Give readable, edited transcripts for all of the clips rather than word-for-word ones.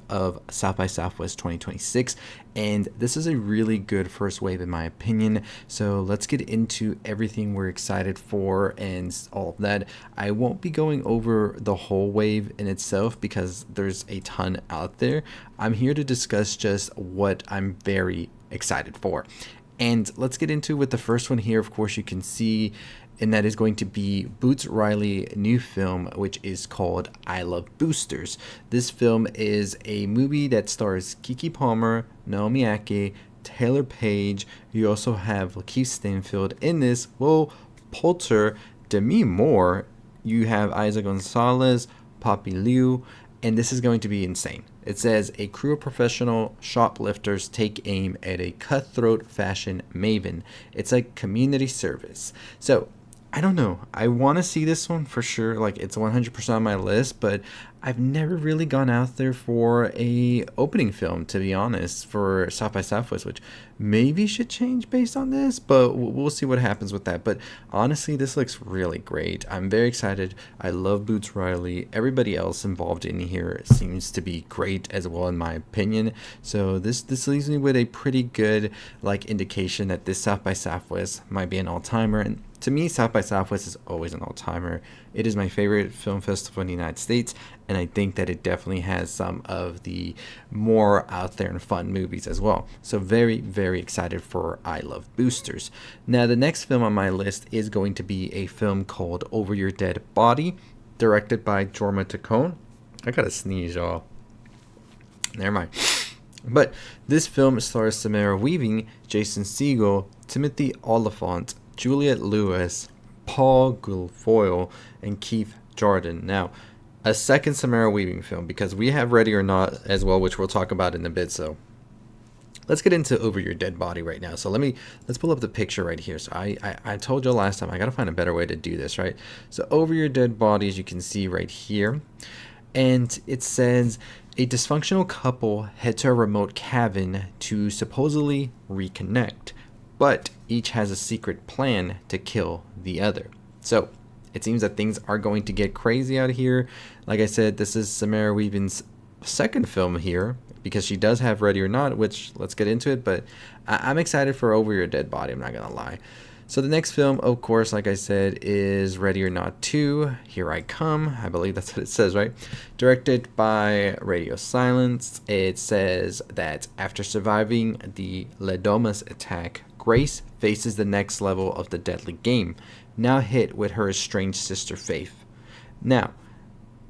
of South by Southwest 2026, and this is a really good first wave in my opinion. So let's get into everything we're excited for and all of that. I won't be going over the whole wave in itself because there's a ton out there. I'm here to discuss just what I'm very excited for. And let's get into with the first one here. Of course, you can see, and that is going to be Boots Riley's new film, which is called I Love Boosters. This film is a movie that stars Keke Palmer, Naomi Ackie, Taylor Page. You also have Lakeith Stanfield in this, Will Poulter, Demi Moore. You have Isa Gonzalez, Poppy Liu, and this is going to be insane. It says a crew of professional shoplifters take aim at a cutthroat fashion maven. It's like community service. So I don't know. I want to see this one for sure. Like, it's 100% on my list, but I've never really gone out there for a opening film, to be honest, for South by Southwest, which maybe should change based on this, but we'll see what happens with that. But honestly, this looks really great. I'm very excited. I love Boots Riley. Everybody else involved in here seems to be great as well, in my opinion. So this leaves me with a pretty good indication that this South by Southwest might be an all-timer. And to me, South by Southwest is always an all-timer. It is my favorite film festival in the United States, and I think that it definitely has some of the more out there and fun movies as well. So very, very excited for I Love Boosters. Now, the next film on my list is going to be a film called Over Your Dead Body, directed by Jorma Taccone. I gotta sneeze, y'all. Never mind. But this film stars Samara Weaving, Jason Segel, Timothy Olyphant, Juliette Lewis, Paul Guilfoyle, and Keith Jordan. Now, a second Samara Weaving film, because we have Ready or Not as well, which we'll talk about in a bit. So let's get into Over Your Dead Body right now. So let's pull up the picture right here. So I told you last time, I gotta find a better way to do this, right? So Over Your Dead Body, as you can see right here, and it says a dysfunctional couple head to a remote cabin to supposedly reconnect, but each has a secret plan to kill the other. So it seems that things are going to get crazy out here. Like I said, this is Samara Weaving's second film here, because she does have Ready or Not, which let's get into it, but I'm excited for Over Your Dead Body, I'm not gonna lie. So the next film, of course, like I said, is Ready or Not 2, Here I Come. I believe that's what it says, right? Directed by Radio Silence. It says that after surviving the Ledomas attack, Grace faces the next level of the deadly game, now hit with her estranged sister Faith. Now,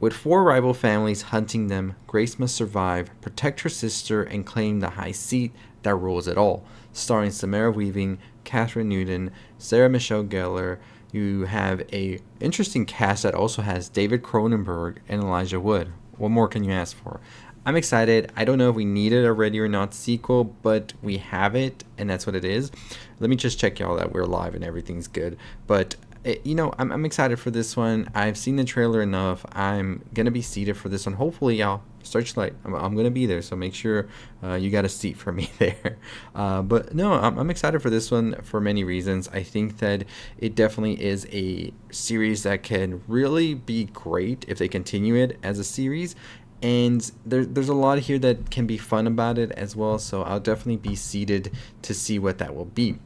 with 4 rival families hunting them, Grace must survive, protect her sister, and claim the high seat that rules it all. Starring Samara Weaving, Catherine Newton, Sarah Michelle Gellar. You have a interesting cast that also has David Cronenberg and Elijah Wood. What more can you ask for? I'm excited. I don't know if we needed a Ready or Not sequel, but we have it, and that's what it is. Let me just check y'all that we're live and everything's good. But I'm excited for this one. I've seen the trailer enough. I'm gonna be seated for this one. Hopefully, y'all, Searchlight, I'm gonna be there, so make sure you got a seat for me there. But no, I'm excited for this one for many reasons. I think that it definitely is a series that can really be great if they continue it as a series. And there's a lot here that can be fun about it as well, so I'll definitely be seated to see what that will be.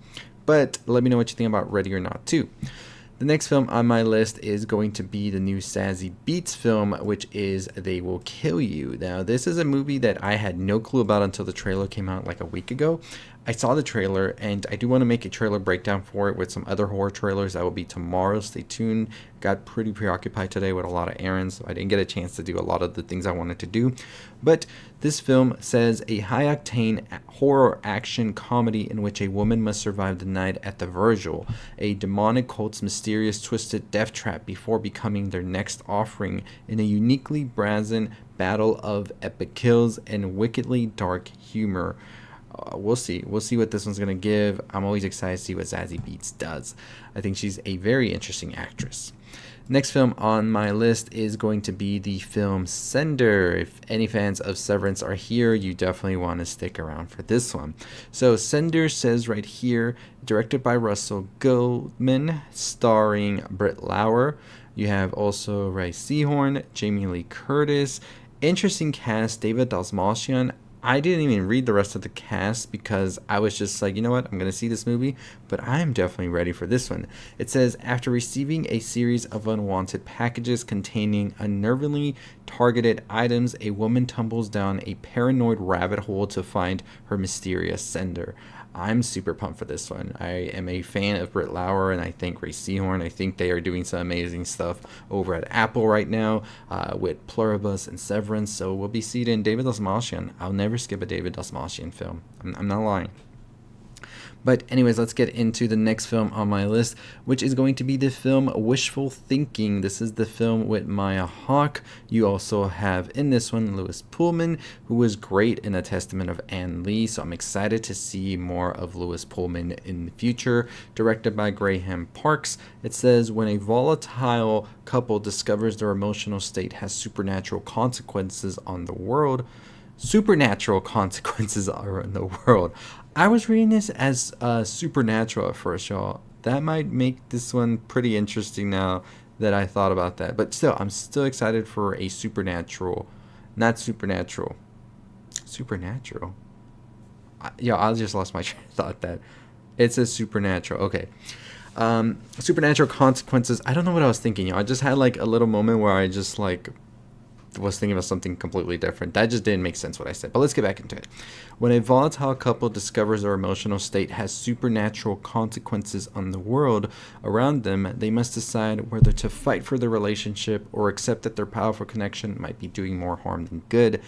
But let me know what you think about Ready or Not 2. The next film on my list is going to be the new Sassy Beats film, which is They Will Kill You. Now, this is a movie that I had no clue about until the trailer came out like a week ago. I saw the trailer, and I do want to make a trailer breakdown for it with some other horror trailers. That will be tomorrow. Stay tuned. Got pretty preoccupied today with a lot of errands, so I didn't get a chance to do a lot of the things I wanted to do. But this film says a high-octane horror action comedy in which a woman must survive the night at the Virgil, a demonic cult's mysterious twisted death trap before becoming their next offering in a uniquely brazen battle of epic kills and wickedly dark humor. We'll see what this one's gonna give. I'm always excited to see what Zazie Beetz does. I think she's a very interesting actress. Next film on my list is going to be the film Sender. If any fans of Severance are here, you definitely want to stick around for this one. So Sender says right here, directed by Russell Goldman, starring Britt Lauer. You have also Ray Seahorn, Jamie Lee Curtis, Interesting cast, David Dastmalchian. I didn't even read the rest of the cast because I was just like, you know what, I'm going to see this movie, but I'm definitely ready for this one. It says, after receiving a series of unwanted packages containing unnervingly targeted items, a woman tumbles down a paranoid rabbit hole to find her mysterious sender. I'm super pumped for this one. I am a fan of Britt Lauer and I think Ray Seahorn. I think they are doing some amazing stuff over at Apple right now with Pluribus and Severance. So we'll be seeing David Dastmalchian. I'll never skip a David Dastmalchian film. I'm not lying. But anyways, let's get into the next film on my list, which is going to be the film Wishful Thinking. This is the film with Maya Hawke. You also have in this one Louis Pullman, who was great in A Testament of Anne Lee. So I'm excited to see more of Louis Pullman in the future. Directed by Graham Parks. It says, when a volatile couple discovers their emotional state has supernatural consequences on the world, supernatural consequences are in the world. I was reading this as supernatural at first, y'all. That might make this one pretty interesting now that I thought about that. But still, I'm still excited for a supernatural, not supernatural. Supernatural? I just lost my train of thought that. It says supernatural. Okay. Supernatural consequences. I don't know what I was thinking, y'all. I just had like a little moment where I just like was thinking about something completely different. That just didn't make sense what I said. But let's get back into it. When a volatile couple discovers their emotional state has supernatural consequences on the world around them, they must decide whether to fight for the relationship or accept that their powerful connection might be doing more harm than good.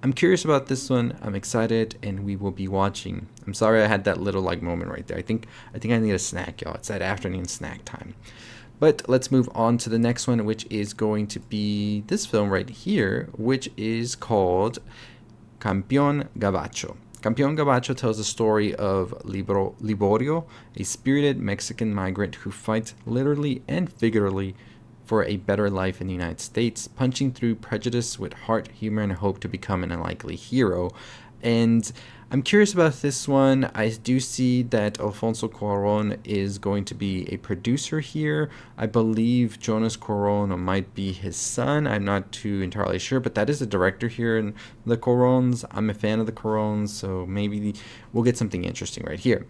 I'm curious about this one. I'm excited, and we will be watching. I'm sorry I had that little like moment right there. I think I need a snack, y'all. It's that afternoon snack time. But let's move on to the next one, which is going to be this film right here, which is called Campeón Gabacho. Campeón Gabacho tells the story of Liborio, a spirited Mexican migrant who fights literally and figuratively for a better life in the United States, punching through prejudice with heart, humor, and hope to become an unlikely hero. And I'm curious about this one. I do see that Alfonso Cuarón is going to be a producer here. I believe Jonas Cuarón might be his son. I'm not too entirely sure, but that is the director here in the Cuaróns. I'm a fan of the Cuaróns, so maybe we'll get something interesting right here.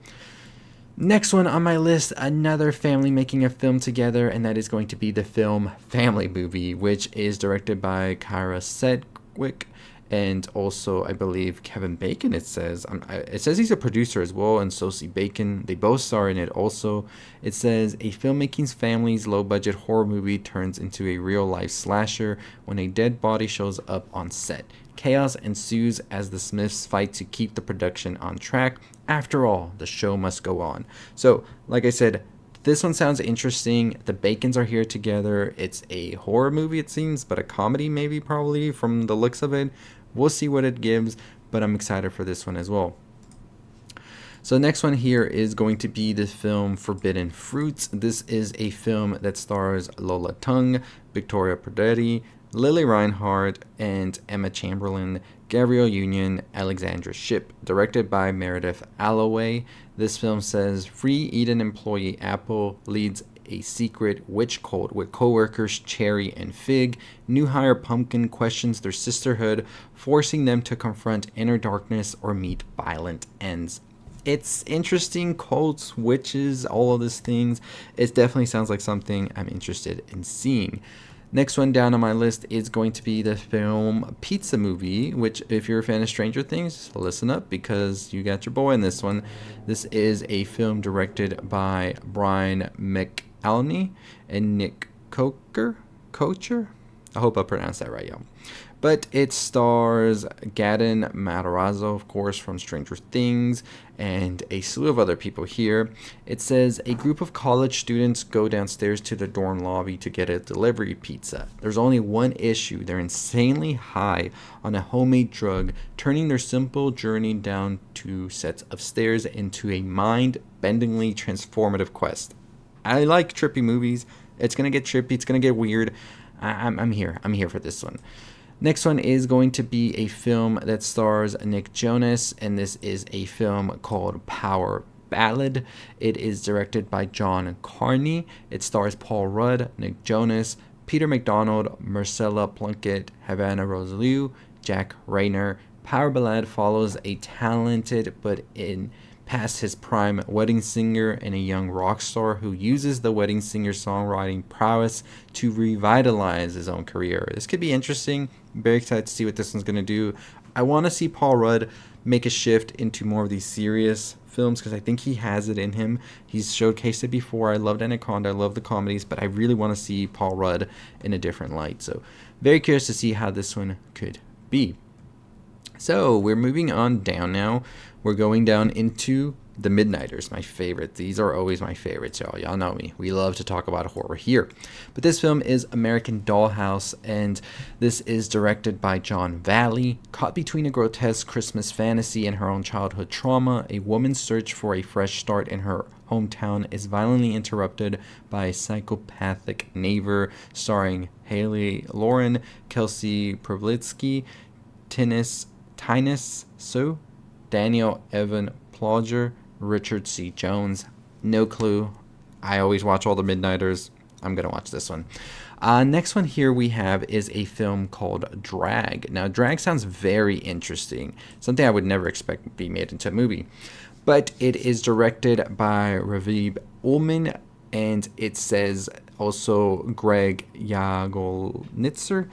Next one on my list, another family making a film together, and that is going to be the film Family Movie, which is directed by Kyra Sedgwick. And also, I believe Kevin Bacon. It says he's a producer as well, and Sosie Bacon. They both star in it. Also, it says a filmmaking family's low-budget horror movie turns into a real-life slasher when a dead body shows up on set. Chaos ensues as the Smiths fight to keep the production on track. After all, the show must go on. So, like I said, this one sounds interesting. The Bacons are here together. It's a horror movie, it seems, but a comedy maybe, probably, from the looks of it. We'll see what it gives, but I'm excited for this one as well. So next one here is going to be the film Forbidden Fruits. This is a film that stars Lola Tung, Victoria Pedretti, Lily Reinhardt, and Emma Chamberlain, Gabrielle Union, Alexandra Shipp, directed by Meredith Alloway. This film says Free Eden employee Apple leads a secret witch cult with co-workers Cherry and Fig. New hire Pumpkin questions their sisterhood, forcing them to confront inner darkness or meet violent ends. It's interesting, cults, witches, all of these things. It definitely sounds like something I'm interested in seeing. Next one down on my list is going to be the film Pizza Movie, which if you're a fan of Stranger Things, listen up because you got your boy in this one. This is a film directed by Brian McAlney and Nick Kocher? I hope I pronounced that right, y'all. But it stars Gaten Matarazzo, of course, from Stranger Things, and a slew of other people here. It says a group of college students go downstairs to the dorm lobby to get a delivery pizza. There's only one issue. They're insanely high on a homemade drug, turning their simple journey down 2 sets of stairs into a mind-bendingly transformative quest. I like trippy movies. It's going to get trippy. It's going to get weird. I'm here. I'm here for this one. Next one is going to be a film that stars Nick Jonas, and this is a film called Power Ballad. It is directed by John Carney. It stars Paul Rudd, Nick Jonas, Peter McDonald, Marcella Plunkett, Havana Rosalieu, Jack Rayner. Power Ballad follows a talented but in past his prime wedding singer and a young rock star who uses the wedding singer songwriting prowess to revitalize his own career. This could be interesting. I'm very excited to see what this one's going to do. I want to see Paul Rudd make a shift into more of these serious films because I think he has it in him. He's showcased it before. I loved Anaconda. I love the comedies, but I really want to see Paul Rudd in a different light. So very curious to see how this one could be. So we're moving on down now. We're going down into The Midnighters, my favorite. These are always my favorites, y'all. Y'all know me. We love to talk about horror here. But this film is American Dollhouse, and this is directed by John Valley. Caught between a grotesque Christmas fantasy and her own childhood trauma, a woman's search for a fresh start in her hometown is violently interrupted by a psychopathic neighbor, starring Haley Lauren, Kelsey Pavlitsky, Tynes Sue, Daniel Evan Plodger, Richard C. Jones. No clue. I always watch all the Midnighters. I'm going to watch this one. Next one here we have is a film called Drag. Now, Drag sounds very interesting. Something I would never expect to be made into a movie. But it is directed by Raviv Ullman, and it says also Greg Yagelnitzer.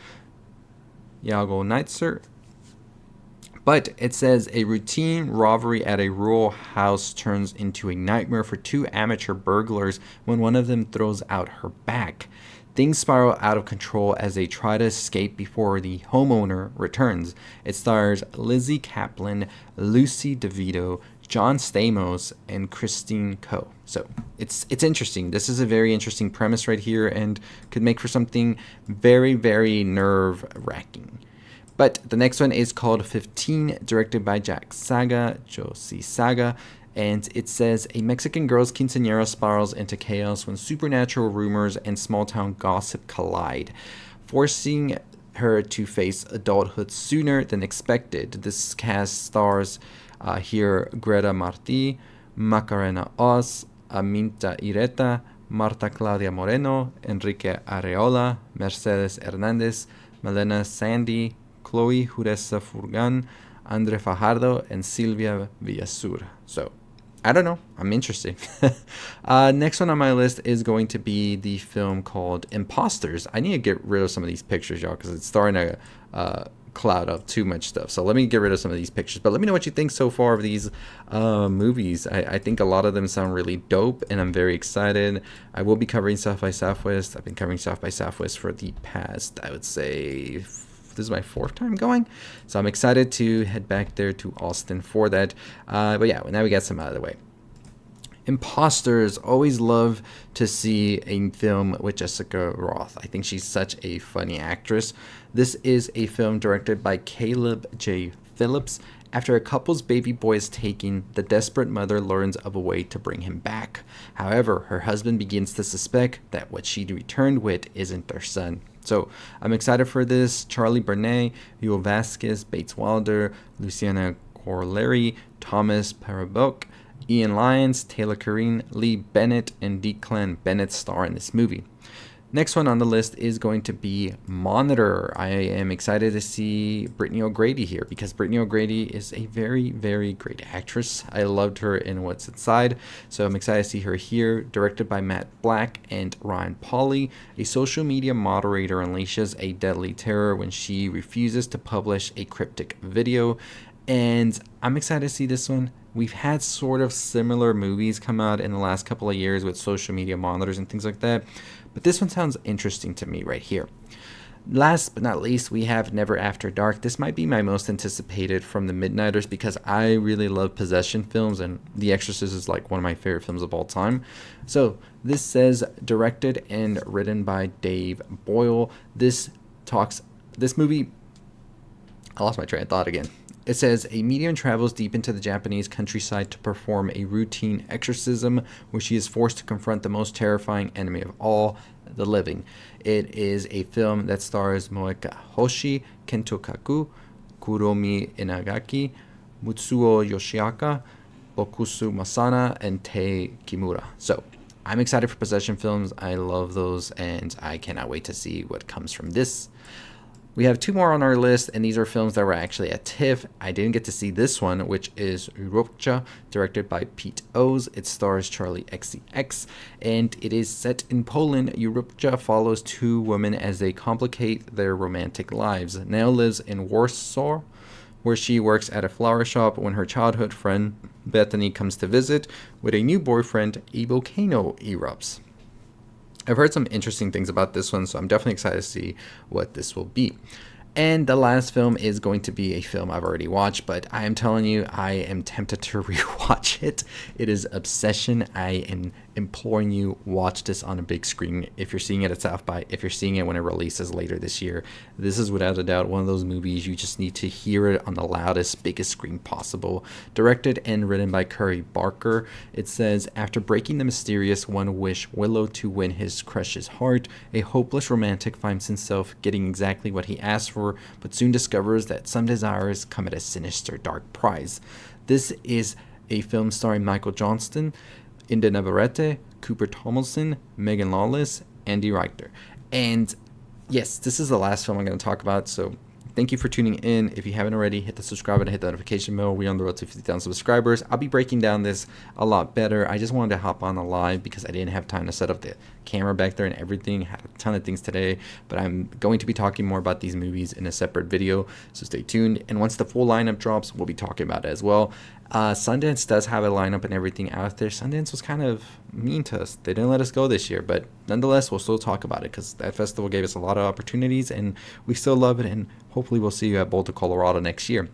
But it says a routine robbery at a rural house turns into a nightmare for two amateur burglars when one of them throws out her back. Things spiral out of control as they try to escape before the homeowner returns. It stars Lizzie Kaplan, Lucy DeVito, John Stamos, and Christine Coe. So it's interesting. This is a very interesting premise right here and could make for something very, very nerve-wracking. But the next one is called 15, directed by Jack Saga, Josie Saga, and it says a Mexican girl's quinceañera spirals into chaos when supernatural rumors and small-town gossip collide, forcing her to face adulthood sooner than expected. This cast stars here Greta Martí, Macarena Oz, Aminta Ireta, Marta Claudia Moreno, Enrique Areola, Mercedes Hernandez, Melena Sandy, Chloe Juresa Furgan, Andre Fajardo, and Silvia Villasur. So, I don't know. I'm interested. Next one on my list is going to be the film called Imposters. I need to get rid of some of these pictures, y'all, because it's starting to cloud up too much stuff. So let me get rid of some of these pictures. But let me know what you think so far of these movies. I think a lot of them sound really dope, and I'm very excited. I will be covering South by Southwest. I've been covering South by Southwest for the past, I would say, this is my 4th time going, so I'm excited to head back there to Austin for that. But yeah, now we got some out of the way. Imposters, always love to see a film with Jessica Roth. I think she's such a funny actress. This is a film directed by Caleb J. Phillips. After a couple's baby boy is taken, the desperate mother learns of a way to bring him back. However, her husband begins to suspect that what she returned with isn't their son. So I'm excited for this. Charlie Burnett, Yul Vasquez, Bates Wilder, Luciana Corleri, Thomas Paraboke, Ian Lyons, Taylor Corrine, Lee Bennett, and Declan Bennett star in this movie. Next one on the list is going to be Monitor. I am excited to see Brittany O'Grady here because Brittany O'Grady is a very, very great actress. I loved her in What's Inside, so I'm excited to see her here. Directed by Matt Black and Ryan Pauly, a social media moderator unleashes a deadly terror when she refuses to publish a cryptic video. And I'm excited to see this one. We've had sort of similar movies come out in the last couple of years with social media monitors and things like that. But this one sounds interesting to me right here. Last but not least, we have Never After Dark. This might be my most anticipated from the Midnighters because I really love possession films, and The Exorcist is like one of my favorite films of all time. So this says directed and written by Dave Boyle. This movie, I lost my train of thought again. It says a medium travels deep into the Japanese countryside to perform a routine exorcism where she is forced to confront the most terrifying enemy of all, the living. It is a film that stars Moeka Hoshi, Kento Kaku, Kuromi Inagaki, Mutsuo Yoshiaka, Bokusu Masana, and Tei Kimura. So, I'm excited for possession films. I love those, and I cannot wait to see what comes from this. We have two more on our list, and these are films that were actually at TIFF. I didn't get to see this one, which is Urokcha, directed by Pete Oz. It stars Charlie XCX, and it is set in Poland. Urokcha follows two women as they complicate their romantic lives. Nell lives in Warsaw, where she works at a flower shop when her childhood friend Bethany comes to visit. With a new boyfriend, a volcano erupts. I've heard some interesting things about this one, so I'm definitely excited to see what this will be. And the last film is going to be a film I've already watched, but I am telling you, I am tempted to rewatch it. It is Obsession. I am imploring you, watch this on a big screen. If you're seeing it at South by, if you're seeing it when it releases later this year, this is without a doubt one of those movies you just need to hear it on the loudest, biggest screen possible. Directed and written by Curry Barker. It says, after breaking the mysterious one wish Willow to win his crush's heart, a hopeless romantic finds himself getting exactly what he asked for, but soon discovers that some desires come at a sinister, dark price. This is a film starring Michael Johnston, Inde Navarrete, Cooper Tomlinson, Megan Lawless, Andy Richter. And yes, this is the last film I'm going to talk about, so thank you for tuning in. If you haven't already, hit the subscribe button, hit the notification bell. We're on the road to 50,000 subscribers. I'll be breaking down this a lot better. I just wanted to hop on the live because I didn't have time to set up the camera back there and everything. Had a ton of things today, but I'm going to be talking more about these movies in a separate video, so stay tuned. And once the full lineup drops, we'll be talking about it as well. Sundance does have a lineup and everything out there. Sundance was kind of mean to us. They didn't let us go this year, but nonetheless, we'll still talk about it because that festival gave us a lot of opportunities and we still love it, and hopefully we'll see you at Boulder, Colorado next year.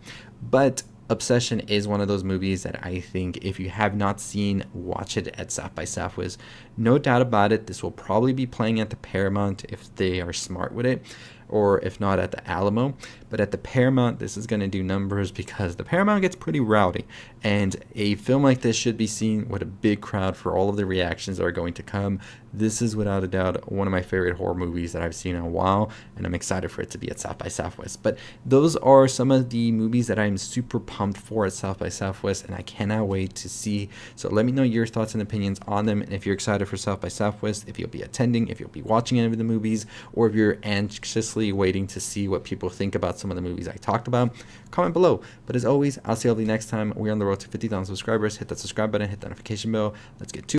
But Obsession is one of those movies that I think if you have not seen, watch it at South by Southwest. No doubt about it, this will probably be playing at the Paramount if they are smart with it, or if not at the Alamo. But at the Paramount, this is going to do numbers because the Paramount gets pretty rowdy, and a film like this should be seen with a big crowd for all of the reactions that are going to come. This is without a doubt one of my favorite horror movies that I've seen in a while, and I'm excited for it to be at South by Southwest. But those are some of the movies that I'm super pumped for at South by Southwest, and I cannot wait to see. So let me know your thoughts and opinions on them, and if you're excited for South by Southwest, if you'll be attending, if you'll be watching any of the movies, or if you're anxiously waiting to see what people think about some of the movies I talked about, comment below. But as always, I'll see you all the next time. We're on the road to 50,000 subscribers. Hit that subscribe button, hit the notification bell. Let's get to